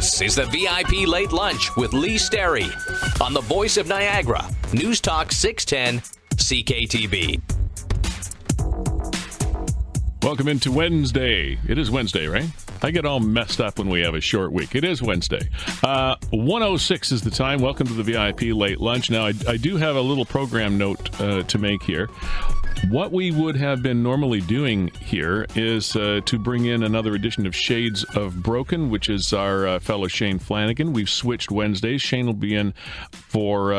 This is the VIP Late Lunch with Lee Sterry on the Voice of Niagara, News Talk 610 CKTB. Welcome into Wednesday. It is Wednesday, right? I get all messed up when we have a short week. It is Wednesday. 1:06 is the time. Welcome to the VIP Late Lunch. Now, I do have a little program note to make here. What we would have been normally doing here is to bring in another edition of Shades of Broken, which is our fellow Shane Flanagan. We've switched Wednesdays. Shane will be in for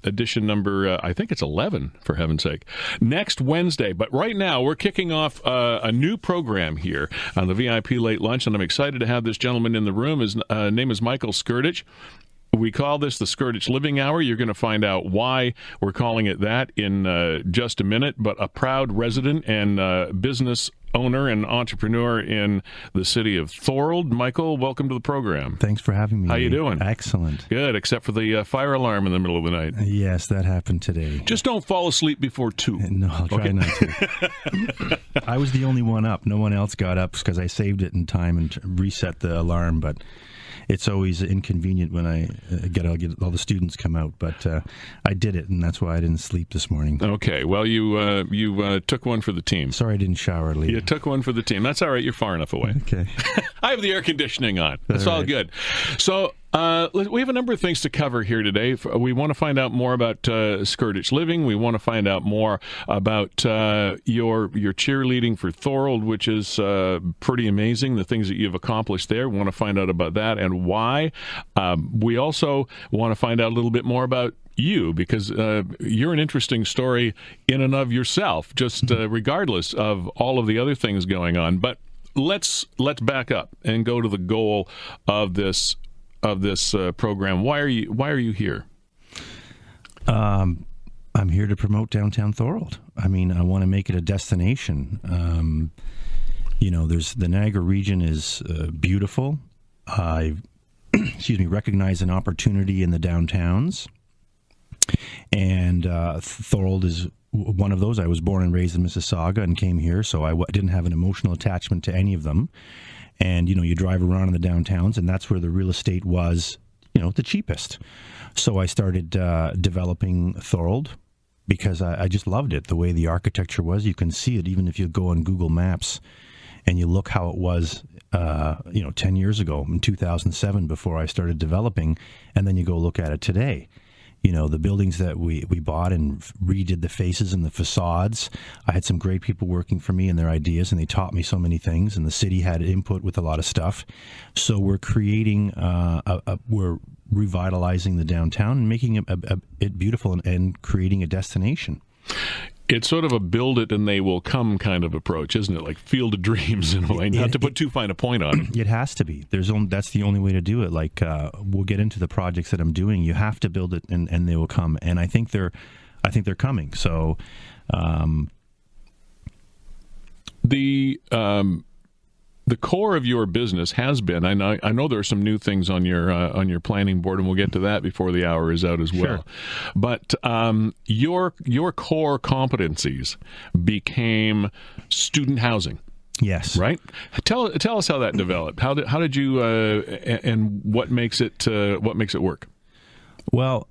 edition number, I think it's 11, for heaven's sake, next Wednesday. But right now, we're kicking off a new program here on the VIP Late Lunch, and I'm excited to have this gentleman in the room. His name is Michael Skrtich. We call this the Skrtich Living Hour. You're going to find out why we're calling it that in just a minute. But a proud resident and business owner and entrepreneur in the city of Thorold. Michael, welcome to the program. Thanks for having me. How you doing? Excellent. Good, except for the fire alarm in the middle of the night. Yes, that happened today. Just don't fall asleep before 2. No, I'll try not to. I was the only one up. No one else got up because I saved it in time and reset the alarm, but it's always inconvenient when I get all the students come out, but I did it, and that's why I didn't sleep this morning. Okay, well, you took one for the team. Sorry I didn't shower, Lee. You took one for the team. That's all right. You're far enough away. Okay. I have the air conditioning on. That's all good. So we have a number of things to cover here today. We want to find out more about Skrtich Living. We want to find out more about your cheerleading for Thorold, which is pretty amazing, the things that you've accomplished there. We want to find out about that and why. We also want to find out a little bit more about you, because you're an interesting story in and of yourself, just regardless of all of the other things going on. But let's back up and go to the goal of this program. Why are you here? I'm here to promote Downtown Thorold. I mean, I want to make it a destination. There's the Niagara region is beautiful. I recognize an opportunity in the downtowns, and Thorold is one of those. I was born and raised in Mississauga and came here, so I didn't have an emotional attachment to any of them. And, you drive around in the downtowns, and that's where the real estate was, the cheapest. So I started developing Thorold because I just loved it, the way the architecture was. You can see it even if you go on Google Maps and you look how it was, 10 years ago in 2007 before I started developing, and then you go look at it today. The buildings that we bought and redid the faces and the facades. I had some great people working for me and their ideas, and they taught me so many things, and the city had input with a lot of stuff. So we're creating, we're revitalizing the downtown and making it beautiful and creating a destination. It's sort of a build it and they will come kind of approach, isn't it? Like Field of Dreams in a way, not to put too fine a point on it. It has to be. That's the only way to do it. Like we'll get into the projects that I'm doing. You have to build it and they will come. And I think they're coming. So the core of your business has been, I know there are some new things on your planning board, and we'll get to that before the hour is out as well. Sure. But your core competencies became student housing. Yes. Right? Tell us how that developed. How did you and what makes it work? Well,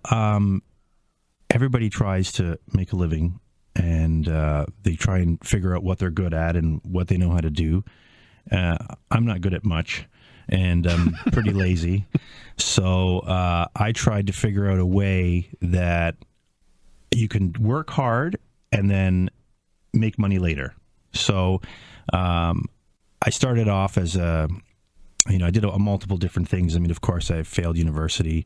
everybody tries to make a living, and they try and figure out what they're good at and what they know how to do. I'm not good at much, and I'm pretty lazy. So I tried to figure out a way that you can work hard and then make money later. So I started off as I did multiple different things. I mean, of course, I failed university.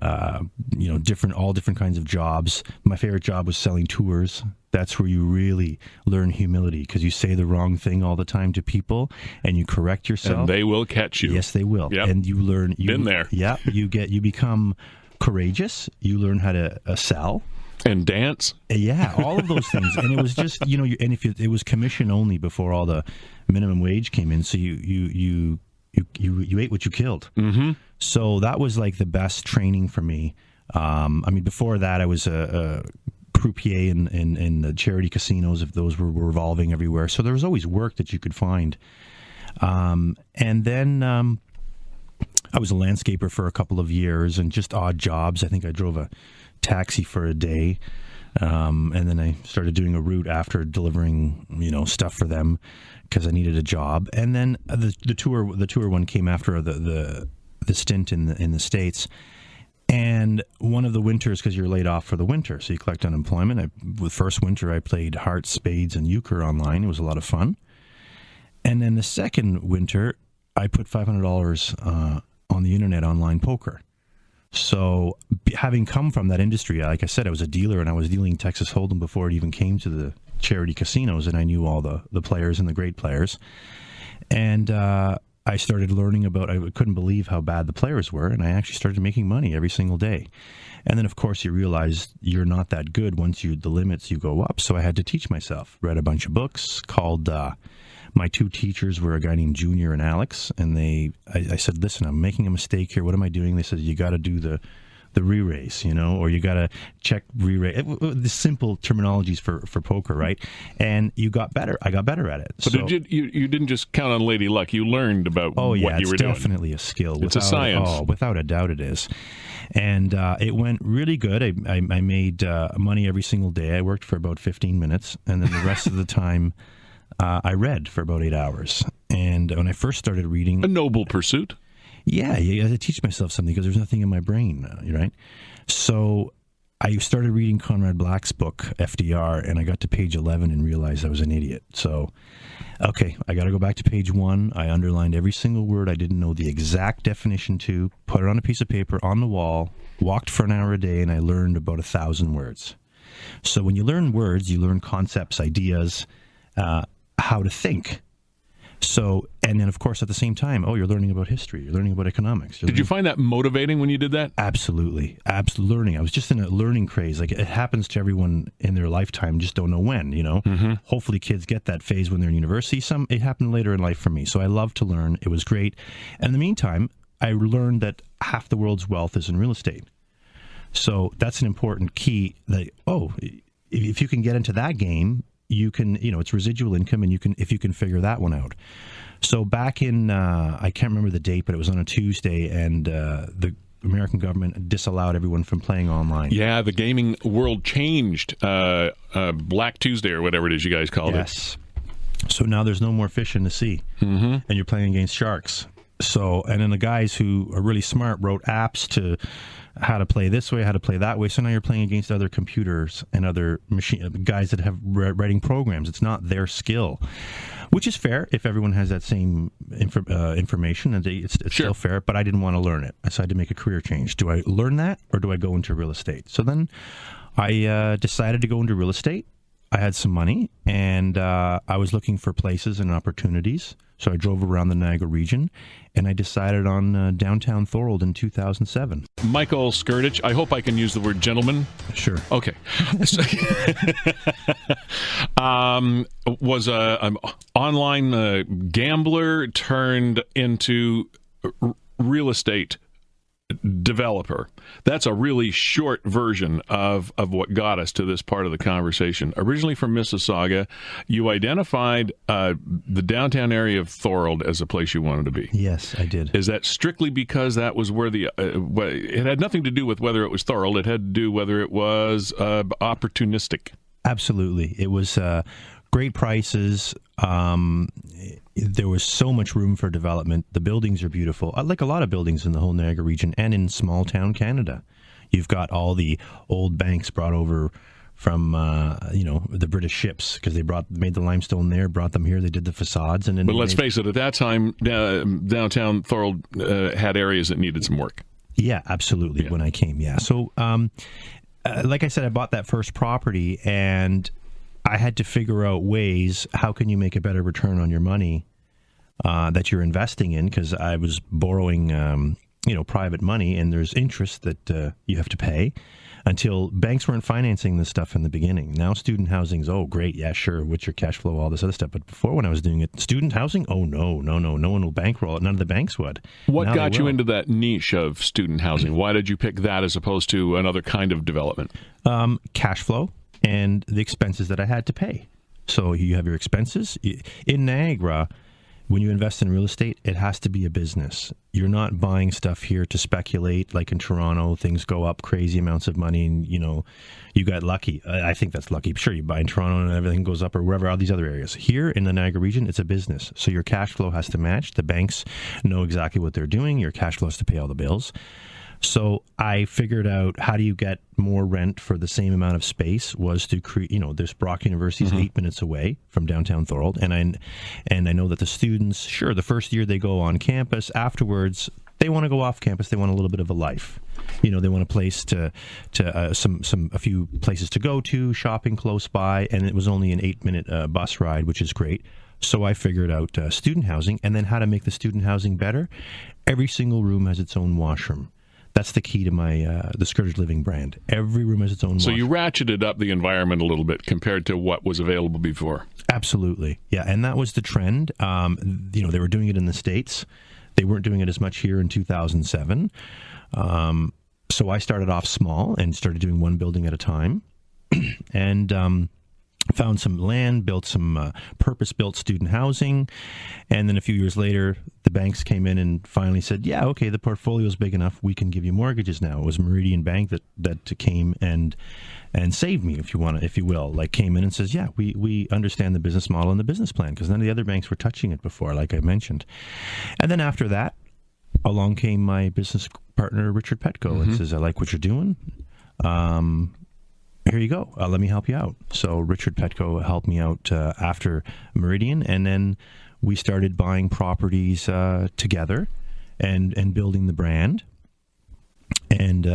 All different kinds of jobs. My favorite job was selling tours. That's where you really learn humility, because you say the wrong thing all the time to people, and you correct yourself. And they will catch you. Yes, they will. Yep. And you learn. Been there. Yeah. You become courageous. You learn how to sell. And dance. Yeah, all of those things. And it was just, and if it was commission only before all the minimum wage came in, so you ate what you killed. Mm-hmm. So that was like the best training for me. Before that, I was a croupier in the charity casinos, if those were revolving everywhere. So there was always work that you could find. And then I was a landscaper for a couple of years and just odd jobs. I think I drove a taxi for a day. And then I started doing a route after delivering, stuff for them because I needed a job. And then the tour one came after the stint in the States. And one of the winters, because you're laid off for the winter, so you collect unemployment. The first winter, I played hearts, spades, and euchre online. It was a lot of fun. And then the second winter, I put $500 on the internet online poker. So having come from that industry, like I said, I was a dealer and I was dealing Texas Hold'em before it even came to the charity casinos, and I knew all the players and the great players. And I started learning I couldn't believe how bad the players were, and I actually started making money every single day. And then, of course, you realize you're not that good once the limits you go up. So I had to teach myself. Read a bunch of books, called my two teachers were a guy named Junior and Alex, and I said, listen, I'm making a mistake here. What am I doing? They said, you got to do the re-raise, or you got to check re-raise. The simple terminologies for poker, right? And you got better. I got better at it. But you didn't just count on lady luck. You learned about what you were doing. It's definitely a skill. It's a science. Without a doubt it is. And it went really good. I made money every single day. I worked for about 15 minutes, and then the rest of the time I read for about 8 hours. And when I first started reading... A noble pursuit. Yeah, you got to teach myself something because there's nothing in my brain, right? So I started reading Conrad Black's book, FDR, and I got to page 11 and realized I was an idiot. So, okay, I got to go back to page 1. I underlined every single word I didn't know the exact definition to, put it on a piece of paper on the wall, walked for an hour a day, and I learned about 1,000 words. So when you learn words, you learn concepts, ideas, how to think. So, and then of course at the same time, you're learning about history, you're learning about economics. Did you find that motivating when you did that? Absolutely. Absolutely learning. I was just in a learning craze. Like, it happens to everyone in their lifetime, just don't know when, Mm-hmm. Hopefully kids get that phase when they're in university. It happened later in life for me. So I love to learn. It was great. And in the meantime, I learned that half the world's wealth is in real estate. So that's an important key that, if you can get into that game, you can, it's residual income, and if you can figure that one out. So back in, I can't remember the date, but it was on a Tuesday, and the American government disallowed everyone from playing online. Yeah, the gaming world changed. Black Tuesday or whatever it is you guys called it. Yes. So now there's no more fish in the sea, mm-hmm. and you're playing against sharks. So, and then the guys who are really smart wrote apps to how to play this way, how to play that way. So now you're playing against other computers and other guys that have writing programs. It's not their skill, which is fair if everyone has that same information, and it's sure. Still fair. But I didn't want to learn it. I decided to make a career change. Do I learn that, or do I go into real estate? So then I decided to go into real estate. I had some money, and I was looking for places and opportunities. So I drove around the Niagara region, and I decided on Downtown Thorold in 2007. Michael Skrtich, I hope I can use the word gentleman. Sure. Okay. Was an online gambler turned into real estate developer. That's a really short version of what got us to this part of the conversation. Originally from Mississauga, you identified the downtown area of Thorold as a place you wanted to be. Yes, I did. Is that strictly because that was where it had nothing to do with whether it was Thorold, it had to do whether it was opportunistic? Absolutely. It was great prices. There was so much room for development. The buildings are beautiful. Like a lot of buildings in the whole Niagara region and in small town Canada. You've got all the old banks brought over from the British ships, because they made the limestone there, brought them here. They did the facades, and then. But let's face it, at that time, downtown Thorold had areas that needed some work. Yeah, absolutely. Yeah. When I came, yeah. So, like I said, I bought that first property, and I had to figure out ways, how can you make a better return on your money that you're investing in, because I was borrowing, private money, and there's interest that you have to pay, until banks weren't financing this stuff in the beginning. Now student housing's, great, yeah, sure, what's your cash flow, all this other stuff. But before, when I was doing it, student housing, no one will bankroll it. None of the banks would. What now got you into that niche of student housing? Why did you pick that as opposed to another kind of development? Cash flow and the expenses that I had to pay. So you have your expenses. In Niagara, when you invest in real estate, it has to be a business. You're not buying stuff here to speculate. Like in Toronto, things go up crazy amounts of money, and you got lucky. I think that's lucky. Sure, you buy in Toronto and everything goes up, or wherever, all these other areas. Here in the Niagara region, it's a business, so your cash flow has to match. The banks know exactly what they're doing. Your cash flow has to pay all the bills. So I figured out how do you get more rent for the same amount of space was to create, this Brock University is 8 minutes away from downtown Thorold. And I know that the students, sure, the first year they go on campus. Afterwards, they want to go off campus. They want a little bit of a life. They want a place a few places to go to, shopping close by. And it was only an 8-minute bus ride, which is great. So I figured out student housing, and then how to make the student housing better. Every single room has its own washroom. That's the key to my the Skrtich Living brand. Every room has its own washroom. So you ratcheted up the environment a little bit compared to what was available before. Absolutely. Yeah, and that was the trend. They were doing it in the States. They weren't doing it as much here in 2007. So I started off small and started doing one building at a time. And found some land, built some purpose-built student housing, and then a few years later, the banks came in and finally said, yeah, okay, the portfolio is big enough, we can give you mortgages now. It was Meridian Bank that came and saved me, if you will, like came in and says, yeah, we understand the business model and the business plan, because none of the other banks were touching it before, like I mentioned. And then after that, along came my business partner, Richard Petco, and says, I like what you're doing. Here you go. Let me help you out. So Richard Petco helped me out after Meridian, and then we started buying properties together and building the brand. And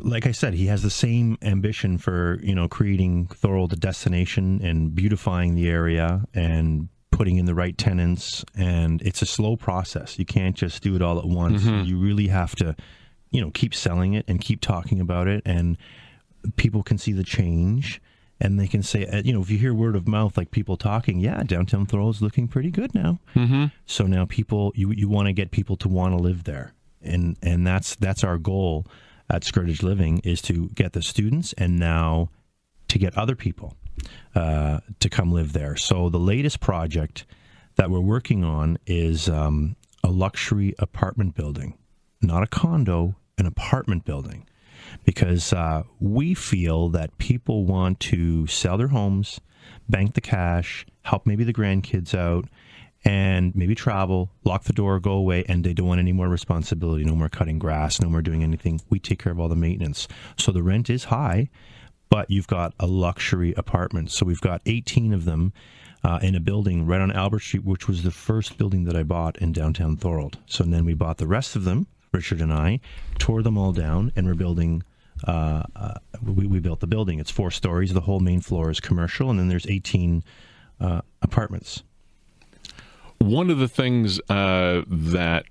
like I said, he has the same ambition for creating Thorold a destination and beautifying the area and putting in the right tenants. And it's a slow process. You can't just do it all at once. You really have to keep selling it and keep talking about it, and people can see the change, and they can say, if you hear word of mouth, like people talking, yeah, downtown Thorold is looking pretty good now. So now people, you want to get people to want to live there, and that's our goal at Skrtich Living, is to get the students and now to get other people to come live there. So the latest project that we're working on is a luxury apartment building, not a condo, an apartment building, because we feel that people want to sell their homes, bank the cash, help maybe the grandkids out, and maybe travel, lock the door, go away, and they don't want any more responsibility, no more cutting grass, no more doing anything. We take care of all the maintenance. So the rent is high, but you've got a luxury apartment. So we've got 18 of them in a building right on Albert Street, which was the first building that I bought in downtown Thorold. So then we bought the rest of them, Richard and I, tore them all down, and we're building, we built the building. It's 4 stories. The whole main floor is commercial, and then there's 18 apartments. One of the things that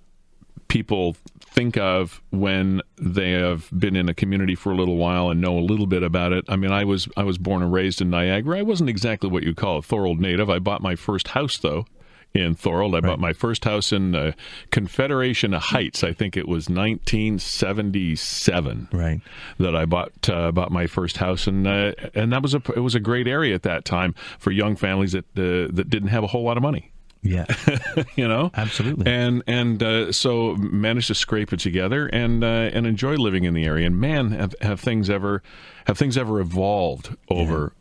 people think of when they have been in a community for a little while and know a little bit about it. I mean, I was born and raised in Niagara. I wasn't exactly what you call a Thorold native. I bought my first house, though, in Thorold. I bought my first house in Confederation Heights. I think it was 1977. Right. That I bought my first house, and it was a great area at that time for young families that didn't have a whole lot of money. Yeah. Absolutely. And so managed to scrape it together and enjoy living in the area. And man, have things ever evolved over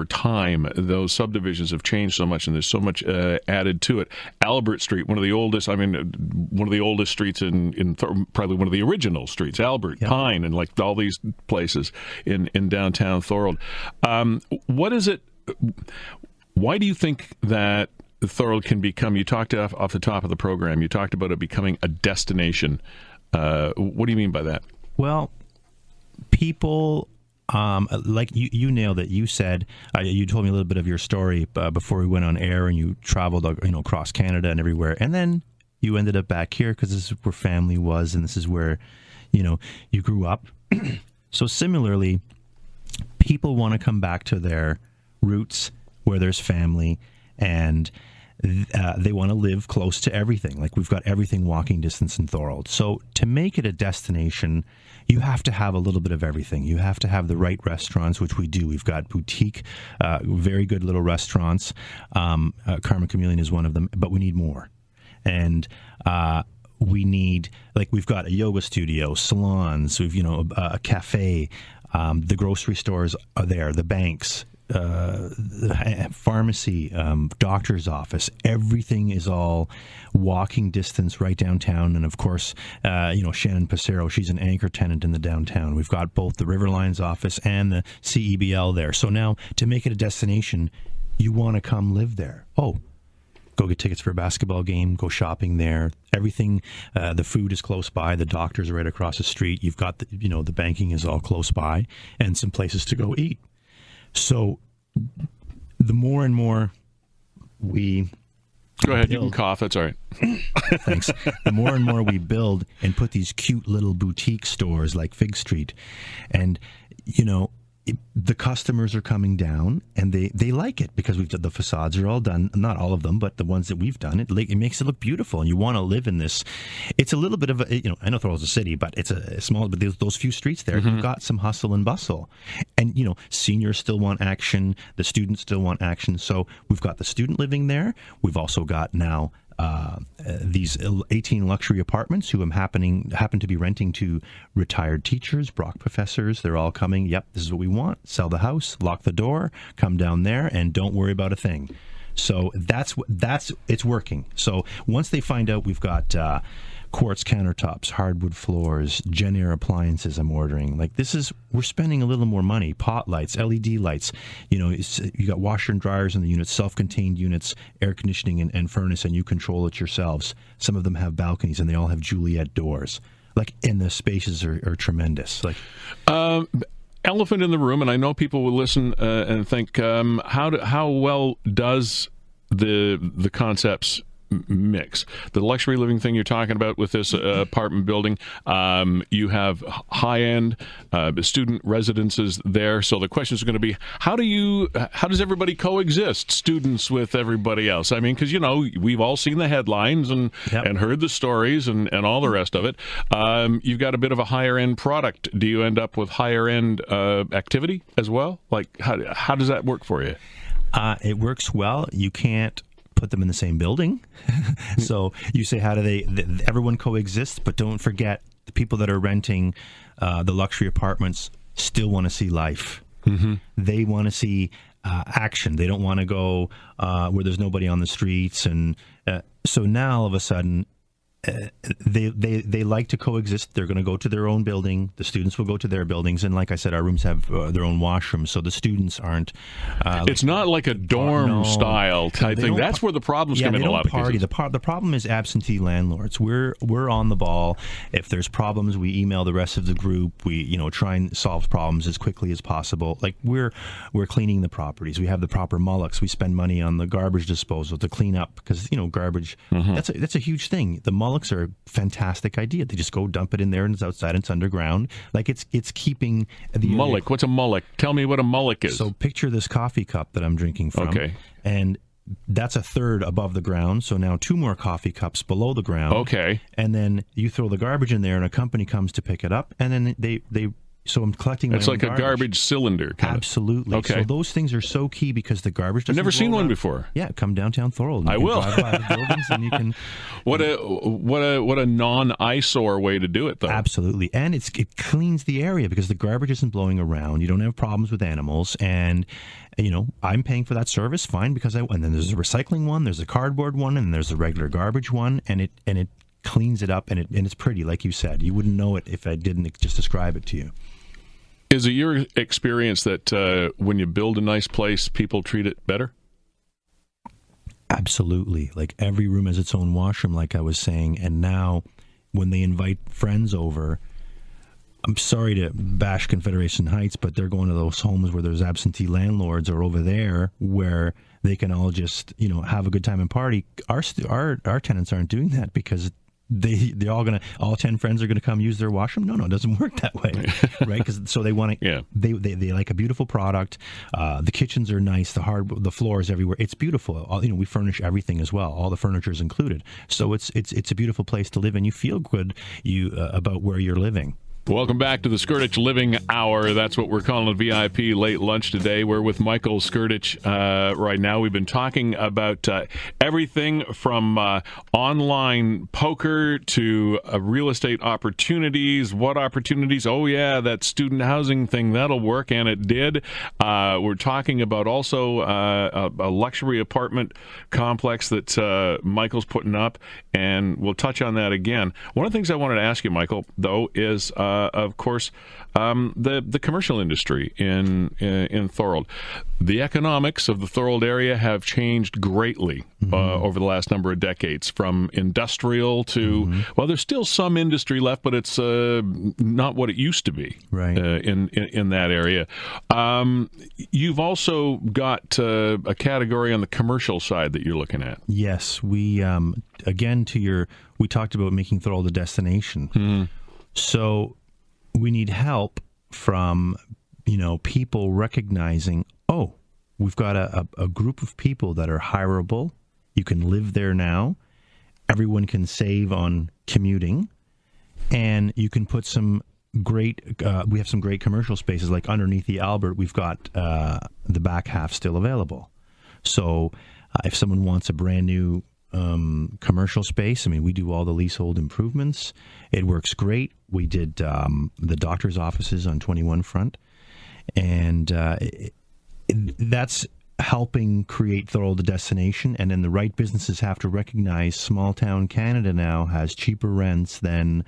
time. Those subdivisions have changed so much, and there's so much added to it. Albert Street, one of the oldest streets in probably one of the original streets, Albert, Pine, and like all these places in downtown Thorold. What is it? Why do you think that Thorold can become, you talked off the top of the program, you talked about it becoming a destination. What do you mean by that? Well, people, like you nailed it. You said, you told me a little bit of your story before we went on air, and you traveled across Canada and everywhere. And then you ended up back here because this is where family was, and this is where, you grew up. So similarly, people want to come back to their roots where there's family, and they want to live close to everything. Like, we've got everything walking distance in Thorold. So to make it a destination, you have to have a little bit of everything. You have to have the right restaurants, which we do. We've got boutique, very good little restaurants. Karma Chameleon is one of them, but we need more. And we need, like, we've got a yoga studio, salons, we've, a cafe, the grocery stores are there, the banks, pharmacy, doctor's office. Everything is all walking distance right downtown. And of course, Shannon Passero, she's an anchor tenant in the downtown. We've got both the Riverlines office and the CEBL there. So now, to make it a destination, you want to come live there. Oh, go get tickets for a basketball game, go shopping there. Everything, the food is close by, the doctors are right across the street. You've got the banking is all close by, and some places to go eat. So the more and more we go ahead, build, you can cough, that's all right. Thanks. The more and more we build and put these cute little boutique stores like Fig Street, and the customers are coming down, and they like it because the facades are all done. Not all of them, but the ones that we've done, it makes it look beautiful, and you want to live in this. It's a little bit of a, I know Thorold's a city, but it's a small. But those few streets there, you've got some hustle and bustle, and seniors still want action. The students still want action. So we've got the student living there. We've also got now these 18 luxury apartments who happen to be renting to retired teachers, Brock professors. They're all coming. Yep, this is what we want. Sell the house, lock the door, come down there, and don't worry about a thing. So that's it's working. So once they find out we've got quartz countertops, hardwood floors, Genair appliances I'm ordering. Like, we're spending a little more money. Pot lights, LED lights. You got washer and dryers in the units, self-contained units, air conditioning and furnace, and you control it yourselves. Some of them have balconies, and they all have Juliet doors. Like, and the spaces are tremendous. Like, elephant in the room, and I know people will listen and think, how well does the concepts mix? The luxury living thing you're talking about with this apartment building, you have high-end student residences there. So the question is going to be, how does everybody coexist, students with everybody else? I mean, because we've all seen the headlines and heard the stories and all the rest of it. You've got a bit of a higher-end product. Do you end up with higher-end activity as well? Like, how does that work for you? It works well. You can't put them in the same building. So you say, how do everyone coexist? But don't forget, the people that are renting the luxury apartments still want to see life. Mm-hmm. They want to see action. They don't want to go where there's nobody on the streets. And so now all of a sudden, they like to coexist. They're going to go to their own building. The students will go to their buildings, and like I said, our rooms have their own washrooms, so the students aren't. It's not like a dorm style type thing. That's where the problems come in a lot of cases. The problem is absentee landlords. We're on the ball. If there's problems, we email the rest of the group. We try and solve problems as quickly as possible. Like, we're cleaning the properties. We have the proper mullocks. We spend money on the garbage disposal to clean up, because garbage. Mm-hmm. That's a huge thing. The mullocks are a fantastic idea. They just go dump it in there, and it's outside, it's underground. Like, it's keeping the mullock. What's a mullock? Tell me what a mullock is. So picture this coffee cup that I'm drinking from. Okay. And that's a third above the ground. So now 2 more coffee cups below the ground. Okay. And then you throw the garbage in there, and a company comes to pick it up, and then they so I'm collecting my own garbage. It's like a garbage cylinder. Absolutely. Okay. So those things are so key, because the garbage doesn't I've never seen around. one before. Yeah, come downtown Thorold. I will. Drive by the buildings, and you can. What a non-eyesore way to do it, though. Absolutely, and it cleans the area, because the garbage isn't blowing around. You don't have problems with animals, and I'm paying for that service, fine, because and then there's a recycling one, there's a cardboard one, and there's a regular garbage one, and it cleans it up, and it's pretty, like you said. You wouldn't know it if I didn't just describe it to you. Is it your experience that when you build a nice place, people treat it better? Absolutely. Like, every room has its own washroom, like I was saying. And now when they invite friends over, I'm sorry to bash Confederation Heights, but they're going to those homes where there's absentee landlords, or over there where they can all just, have a good time and party. Our tenants aren't doing that, because all 10 friends are gonna come use their washroom. No, it doesn't work that way, right? Because so they want to, they like a beautiful product. The kitchens are nice, the floors everywhere. It's beautiful. We furnish everything as well. All the furniture is included, so it's a beautiful place to live, and you feel good about where you're living. Welcome back to the Skrtich Living Hour. That's what we're calling a VIP late lunch today. We're with Michael Skrtich right now. We've been talking about everything from online poker to real estate opportunities. What opportunities? Oh, yeah, that student housing thing, that'll work, and it did. We're talking about also a luxury apartment complex that Michael's putting up, and we'll touch on that again. One of the things I wanted to ask you, Michael, though, is of course, the commercial industry in Thorold. The economics of the Thorold area have changed greatly over the last number of decades, from industrial to, well, there's still some industry left, but it's not what it used to be in that area. You've also got a category on the commercial side that you're looking at. Yes, we, again, we talked about making Thorold a destination. So we need help from, people recognizing, we've got a group of people that are hireable. You can live there now. Everyone can save on commuting. And you can put some great, we have some great commercial spaces, like underneath the Albert, we've got the back half still available. So if someone wants a brand new commercial space, we do all the leasehold improvements. It works great. We did the doctor's offices on 21 Front, and that's helping create Thorold a destination. And then the right businesses have to recognize small town Canada now has cheaper rents than,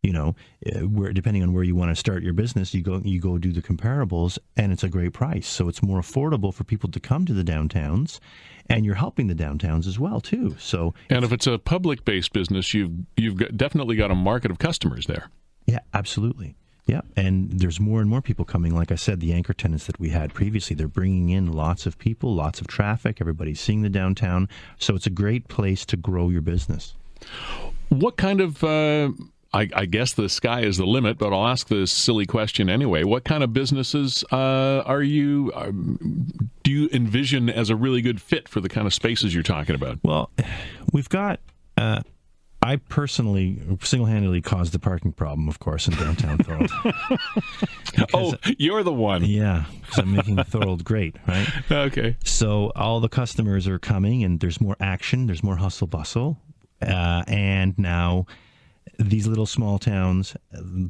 where, depending on where you want to start your business, you go do the comparables, and it's a great price. So it's more affordable for people to come to the downtowns, and you're helping the downtowns as well too. So, and if it's a public-based business, you've definitely got a market of customers there. Yeah, absolutely. Yeah, and there's more and more people coming. Like I said, the anchor tenants that we had previously, they're bringing in lots of people, lots of traffic. Everybody's seeing the downtown, so it's a great place to grow your business. What kind of I guess the sky is the limit, but I'll ask this silly question anyway. What kind of businesses do you envision as a really good fit for the kind of spaces you're talking about? Well, we've got, I personally single-handedly caused the parking problem, of course, in downtown Thorold. You're the one. Yeah, because I'm making Thorold great, right? Okay. So all the customers are coming, and there's more action, there's more hustle-bustle, and now these small towns,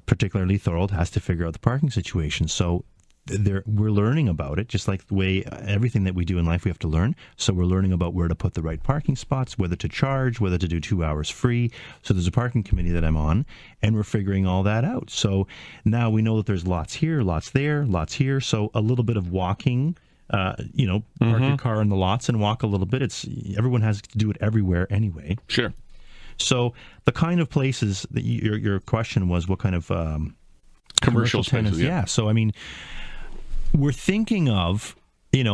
particularly Thorold, has to figure out the parking situation. So we're learning about it, just like the way everything that we do in life we have to learn. So we're learning about where to put the right parking spots, whether to charge, whether to do 2 hours free. So there's a parking committee that I'm on, and we're figuring all that out. So now we know that there's lots here, lots there, lots here. So a little bit of walking, park your car in the lots and walk a little bit. Everyone has to do it everywhere anyway. Sure. So the kind of places that your question was, what kind of commercial tenants? Spaces, yeah. So we're thinking of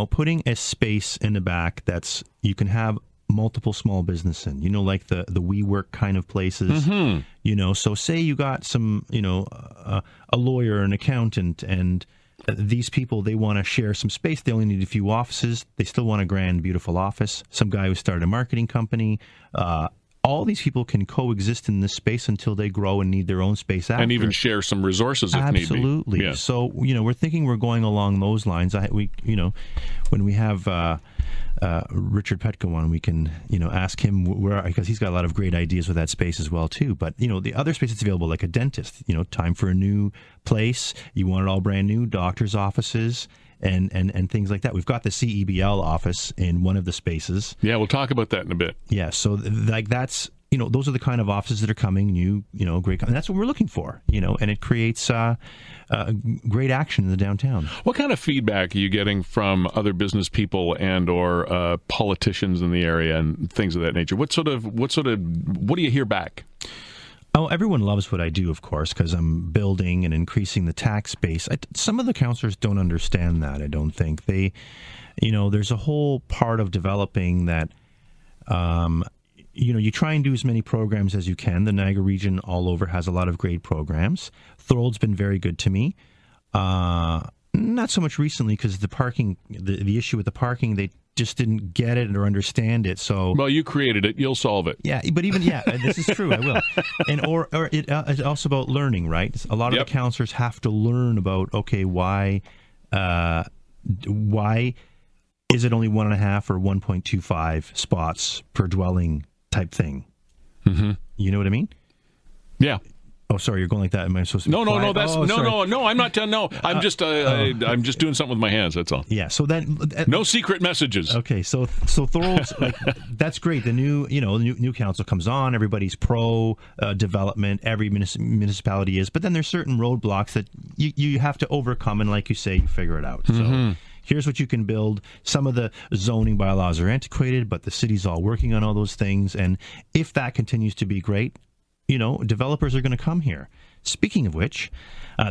putting a space in the back that's you can have multiple small business in. Like the WeWork kind of places. So say you got some a lawyer, an accountant, and these people, they want to share some space. They only need a few offices. They still want a grand, beautiful office. Some guy who started a marketing company. All these people can coexist in this space until they grow and need their own space after. And even share some resources if need be. Absolutely. Yeah. So, we're thinking we're going along those lines. When we have Richard Petko on, we can, ask him where, because he's got a lot of great ideas with that space as well, too. But, the other space that's available, like a dentist, time for a new place. You want it all brand new, doctor's offices. And things like that. We've got the CEBL office in one of the spaces. Yeah, we'll talk about that in a bit. Yeah, so that's, those are the kind of offices that are coming new, great. And that's what we're looking for, and it creates great action in the downtown. What kind of feedback are you getting from other business people and or politicians in the area and things of that nature? What do you hear back? Oh, everyone loves what I do, of course, because I'm building and increasing the tax base. Some of the councillors don't understand that, I don't think. There's a whole part of developing that, you try and do as many programs as you can. The Niagara region all over has a lot of great programs. Thorold's been very good to me. Not so much recently because the parking, the issue with the parking, they just didn't get it or understand it. So, well, you created it, you'll solve it. Yeah, but this is true. I will. And or it's also about learning, right? A lot of the counselors have to learn about why is it only 1.5 or 1.25 spots per dwelling type thing? Mm-hmm. You know what I mean? Yeah. Oh, sorry, you're going like that. Am I supposed to? No. That's no. I'm not. No, I'm just. I'm just doing something with my hands. That's all. Yeah. So then, no secret messages. Okay. So Thorold's that's great. The new council comes on. Everybody's pro development. Every municipality is. But then there's certain roadblocks that you have to overcome, and like you say, you figure it out. Mm-hmm. So. Here's what you can build. Some of the zoning bylaws are antiquated, but the city's all working on all those things. And if that continues to be great, developers are going to come here. Speaking of which,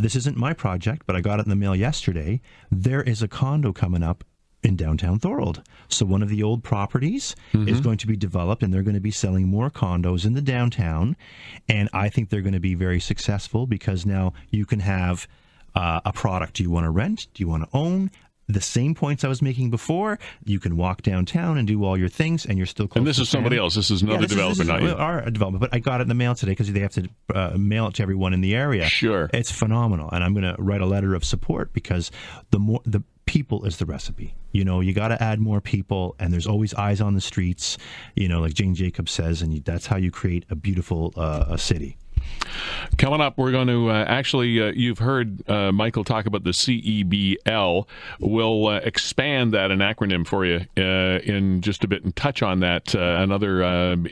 this isn't my project, but I got it in the mail yesterday. There is a condo coming up in downtown Thorold. So one of the old properties is going to be developed, and they're going to be selling more condos in the downtown. And I think they're going to be very successful because now you can have a product. Do you want to rent? Do you want to own? The same points I was making before, you can walk downtown and do all your things, and you're still close. And this is somebody else. This is another developer, not you. Our development, but I got it in the mail today because they have to mail it to everyone in the area. Sure, it's phenomenal, and I'm going to write a letter of support because the people is the recipe. You got to add more people, and there's always eyes on the streets. Like Jane Jacobs says, and that's how you create a beautiful city. Coming up, we're going to actually, you've heard Michael talk about the CEBL. We'll expand that, an acronym for you, in just a bit and touch on that. Another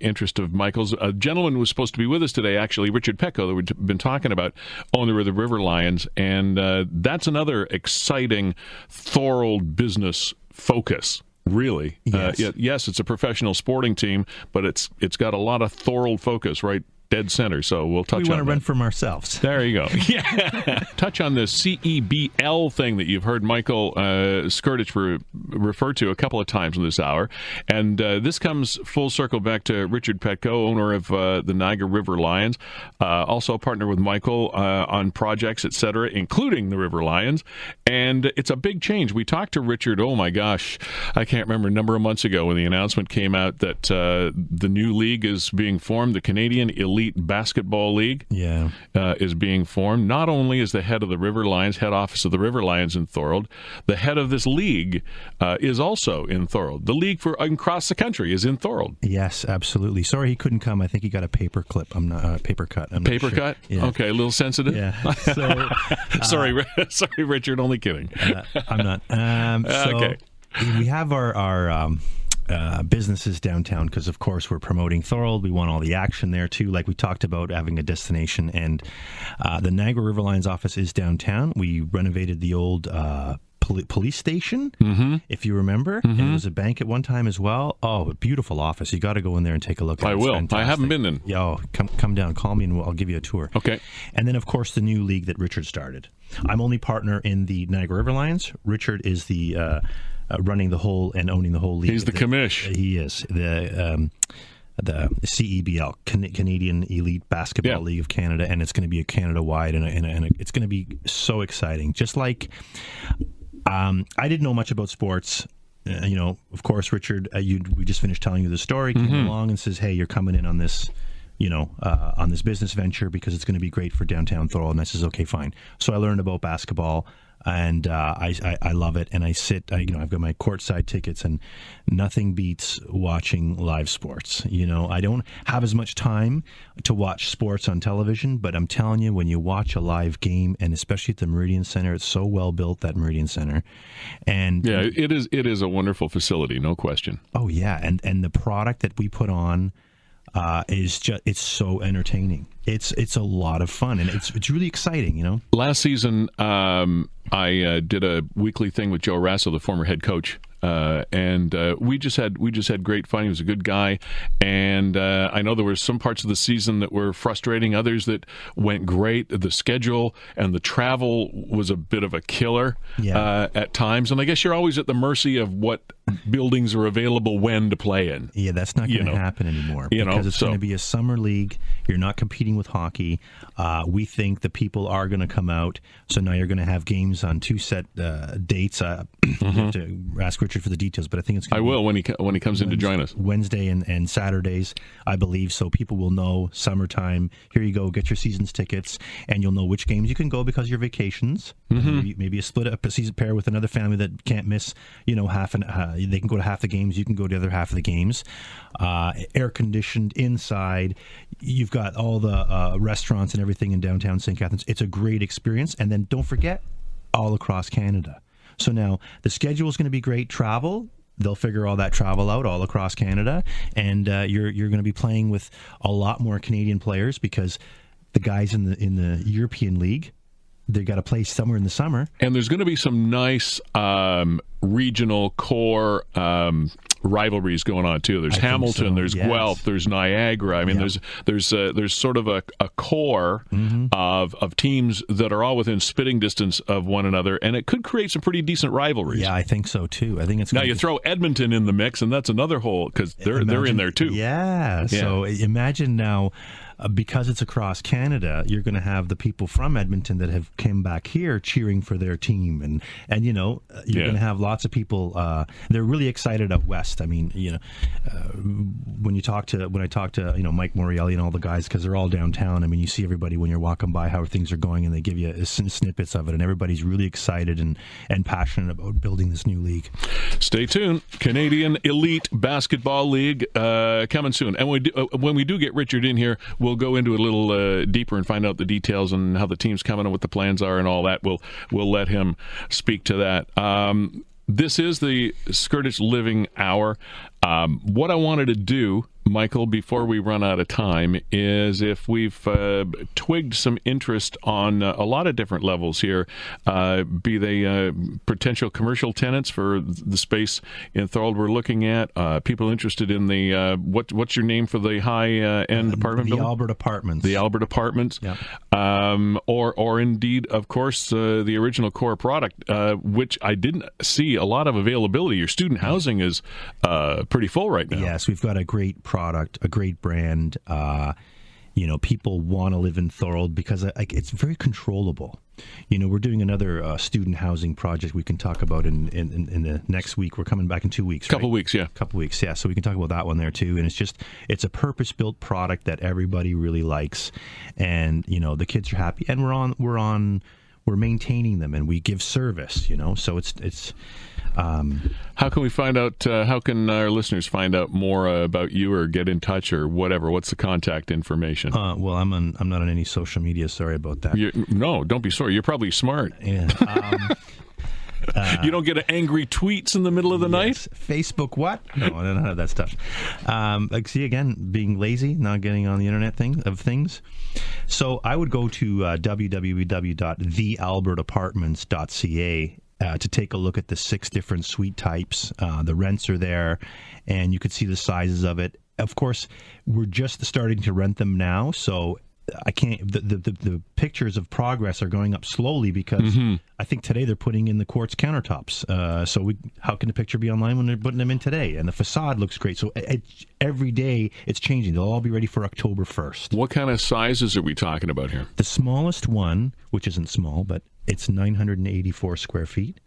interest of Michael's. A gentleman was supposed to be with us today, actually, Richard Petco, that we've been talking about, owner of the River Lions. And that's another exciting Thorold business focus. Really. Yes. Yes, it's a professional sporting team, but it's got a lot of Thorold focus, right? Dead center, so we'll touch on that. We want to run from ourselves. There you go. Yeah. Touch on the CEBL thing that you've heard Michael Skrtich refer to a couple of times in this hour. And this comes full circle back to Richard Petco, owner of the Niagara River Lions, also a partner with Michael on projects, etc., including the River Lions. And it's a big change. We talked to Richard, oh my gosh, I can't remember, a number of months ago when the announcement came out that the new league is being formed, the Canadian Elite Basketball League is being formed. Not only is the head of the River Lions, head office of the River Lions in Thorold, the head of this league is also in Thorold. The league for across the country is in Thorold. Yes, absolutely. Sorry he couldn't come. I think he got a paper clip. I'm not paper cut. I'm paper not sure. cut? Yeah. Okay, a little sensitive. Yeah. So, sorry, Richard. Only kidding. I'm not. Okay. We have our businesses downtown because, of course, we're promoting Thorold. We want all the action there, too, like we talked about, having a destination. And the Niagara River Lions office is downtown. We renovated the old police station, if you remember. And it was a bank at one time as well. Oh, a beautiful office. You got to go in there and take a look at it. I will. I haven't been in. Yo, come down. Call me and I'll give you a tour. Okay. And then, of course, the new league that Richard started. I'm only partner in the Niagara River Lions. Richard is the running the whole and owning the whole league. He's the commish. He is the CEBL, Canadian Elite Basketball League of Canada, and it's going to be a Canada-wide, and it's going to be so exciting. Just like I didn't know much about sports. Of course, Richard, we just finished telling you the story. Came along and says, "Hey, you're coming in on this." On this business venture because it's going to be great for downtown Thorold. And I says, okay, fine. So I learned about basketball, and I love it. And I've got my courtside tickets, and nothing beats watching live sports. I don't have as much time to watch sports on television, but I'm telling you, when you watch a live game, and especially at the Meridian Center, it's so well built, that Meridian Center. And yeah, it is a wonderful facility, no question. Oh yeah, and the product that we put on it's so entertaining. It's a lot of fun, and it's really exciting, Last season, I did a weekly thing with Joe Rasso, the former head coach, and we just had great fun. He was a good guy, and I know there were some parts of the season that were frustrating, others that went great. The schedule and the travel was a bit of a killer at times, and I guess you're always at the mercy of what buildings are available when to play in. Yeah, that's not going to happen anymore because it's going to be a summer league. You're not competing with hockey. We think the people are going to come out. So now you're going to have games on 2 set dates. You have to ask Richard for the details, but I think it's going to I will when he comes in to join us. Wednesday and Saturdays, I believe. So people will know summertime. Here you go. Get your season's tickets, and you'll know which games you can go because your vacations. Maybe a split up a season pair with another family that can't miss. They can go to half the games. You can go to the other half of the games. Air conditioned inside. You've got all the restaurants and everything in downtown St. Catharines. It's a great experience. And then don't forget, all across Canada. So now the schedule is going to be great. Travel. They'll figure all that travel out all across Canada, and you're going to be playing with a lot more Canadian players because the guys in the European League, they got to play somewhere in the summer. And there's going to be some nice regional core rivalries going on too. There's Hamilton, there's Guelph, there's Niagara. I mean, there's sort of a core of teams that are all within spitting distance of one another, and it could create some pretty decent rivalries. Yeah, I think so too. I think it's now you throw Edmonton in the mix, and that's another whole because they're in there too. Yeah. So imagine now. Because it's across Canada, you're going to have the people from Edmonton that have come back here cheering for their team, and you're going to have lots of people. They're really excited out west. I mean, when I talk to Mike Morreale and all the guys, because they're all downtown. I mean, you see everybody when you're walking by how things are going, and they give you snippets of it, and everybody's really excited and passionate about building this new league. Stay tuned. Canadian Elite Basketball League coming soon, and when we do get Richard in here, we'll go into it a little deeper and find out the details and how the team's coming and what the plans are and all that. We'll let him speak to that. This is the Skrtich Living Hour. What I wanted to do, Michael, before we run out of time, is if we've twigged some interest on a lot of different levels here, be they potential commercial tenants for the space in Thorold we're looking at, people interested in the, what's your name for the high-end apartment building? The Albert Apartments. The Albert Apartments. Yep. Or indeed, of course, the original core product, which I didn't see a lot of availability. Your student housing is pretty full right now. Yes, we've got a great product, a great brand. People want to live in Thorold because it's very controllable. We're doing another student housing project we can talk about in the next week. We're coming back in 2 weeks. Couple weeks, yeah. So we can talk about that one there too. And it's a purpose-built product that everybody really likes, and the kids are happy, and we're maintaining them, and we give service. So it's. How can we find out? How can our listeners find out more about you or get in touch or whatever? What's the contact information? Well, I'm not on any social media. Sorry about that. No, don't be sorry. You're probably smart. Yeah. You don't get angry tweets in the middle of the night? Facebook what? No, I don't have that stuff. See, again, being lazy, not getting on the internet things. So I would go to www.thealbertapartments.ca to take a look at the 6 different suite types. The rents are there, and you could see the sizes of it. Of course, we're just starting to rent them now, so I can't. The pictures of progress are going up slowly because I think today they're putting in the quartz countertops. How can the picture be online when they're putting them in today? And the facade looks great. So every day it's changing. They'll all be ready for October 1st. What kind of sizes are we talking about here? The smallest one, which isn't small, but it's 984 square feet,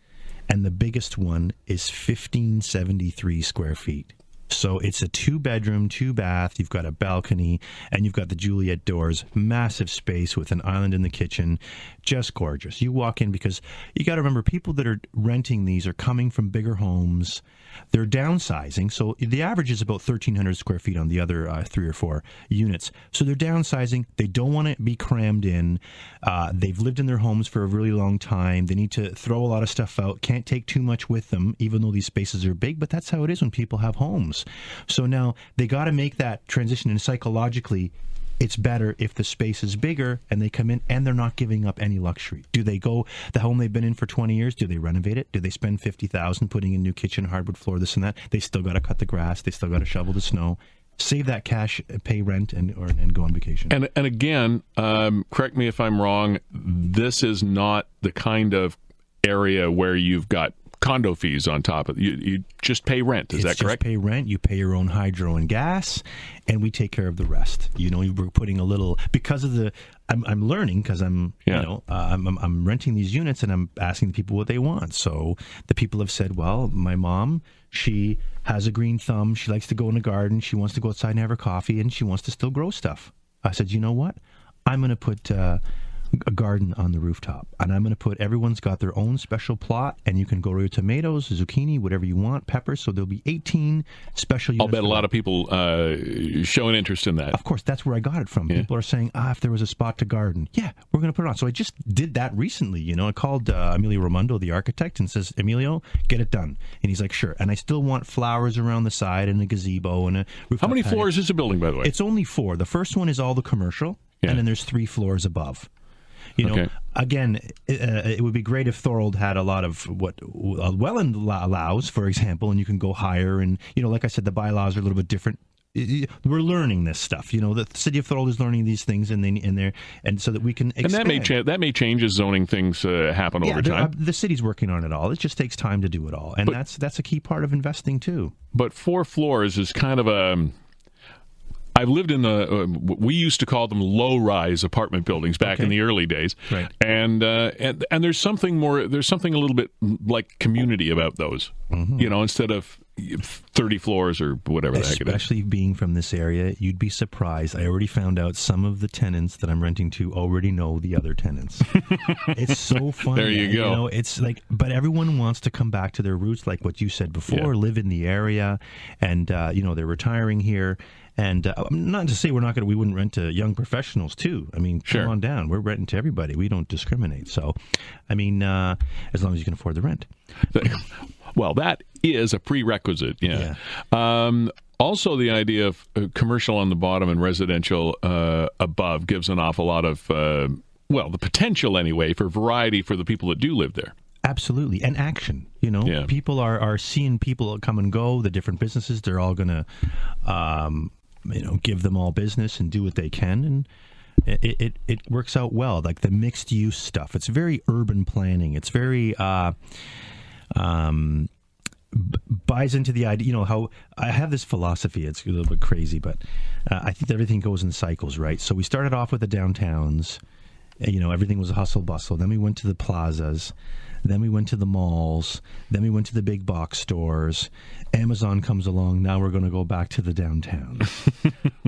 and the biggest one is 1573 square feet. So it's a 2-bedroom, 2-bath. You've got a balcony, and you've got the Juliet doors. Massive space with an island in the kitchen. Just gorgeous. You walk in because you got to remember, people that are renting these are coming from bigger homes. They're downsizing. So the average is about 1,300 square feet on the other 3 or 4 units. So they're downsizing. They don't want to be crammed in. They've lived in their homes for a really long time. They need to throw a lot of stuff out. Can't take too much with them, even though these spaces are big. But that's how it is when people have homes. So now they got to make that transition, and psychologically it's better if the space is bigger and they come in and they're not giving up any luxury. Do they go the home they've been in for 20 years? Do they renovate it? Do they spend $50,000 putting in new kitchen, hardwood floor, this and that? They still got to cut the grass. They still got to shovel the snow. Save that cash, pay rent, and go on vacation. And again, correct me if I'm wrong, this is not the kind of area where you've got condo fees on top of it. You just pay rent. Is that correct? Just pay rent. You pay your own hydro and gas, and we take care of the rest. We're putting a little because of the. I'm learning because I'm I'm renting these units and I'm asking the people what they want. So the people have said, well, my mom, she has a green thumb. She likes to go in the garden. She wants to go outside and have her coffee, and she wants to still grow stuff. I said, you know what? I'm going to put a garden on the rooftop, and I'm going to put everyone's got their own special plot, and you can grow your tomatoes, zucchini, whatever you want, peppers. So there'll be 18 special units. I'll bet a lot of people show an interest in that. Of course, that's where I got it from. People are saying, if there was a spot to garden, we're going to put it on. So I just did that recently. I called Emilio Raimondo, the architect, and says, Emilio, get it done. And he's like, sure. And I still want flowers around the side and a gazebo and a rooftop. How many floors is the building, by the way? It's only 4. The first one is all the commercial, and then there's 3 floors above. Again, it would be great if Thorold had a lot of what Welland allows, for example, and you can go higher. And, like I said, the bylaws are a little bit different. We're learning this stuff. The city of Thorold is learning these things, and so that we can expand. And that may change as zoning things happen over time. The city's working on it all. It just takes time to do it all, and that's a key part of investing too. But 4 floors is kind of a. I've lived in we used to call them low-rise apartment buildings back in the early days, right? And there's something more. There's something a little bit like community about those, instead of 30 floors or whatever the heck it is. Especially being from this area, you'd be surprised. I already found out some of the tenants that I'm renting to already know the other tenants. It's so funny. There you go. It's like, but everyone wants to come back to their roots, like what you said before. Live in the area, and they're retiring here. And not to say we wouldn't rent to young professionals too. I mean, come on down. We're renting to everybody. We don't discriminate. So, I mean, as long as you can afford the rent. Well, that is a prerequisite. Yeah. Also, the idea of commercial on the bottom and residential above gives an awful lot of, the potential anyway, for variety for the people that do live there. Absolutely. And action. People are seeing people come and go, the different businesses. They're all going to, give them all business and do what they can. And it works out well. Like the mixed use stuff. It's very urban planning. It's very buys into the idea. How I have this philosophy. It's a little bit crazy, but I think that everything goes in cycles, right? So we started off with the downtowns. Everything was hustle bustle. Then we went to the plazas. Then we went to the malls. Then we went to the big box stores. Amazon comes along. Now we're going to go back to the downtown,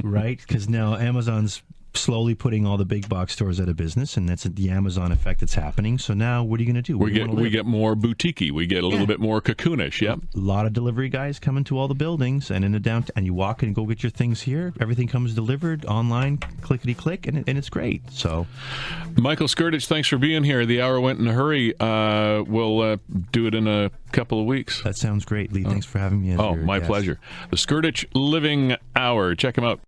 right? Because now Amazon's slowly putting all the big box stores out of business, and that's the Amazon effect that's happening. So now what are you going to do? We get more boutique-y. We get a little bit more cocoonish. Yep. A lot of delivery guys coming to all the buildings, and in the downtown, and you walk in and go get your things here. Everything comes delivered online, clickety-click, and it's great. So, Michael Skrtich, thanks for being here. The hour went in a hurry. We'll do it in a couple of weeks. That sounds great, Lee. Thanks for having me. My pleasure. The Skrtich Living Hour. Check him out.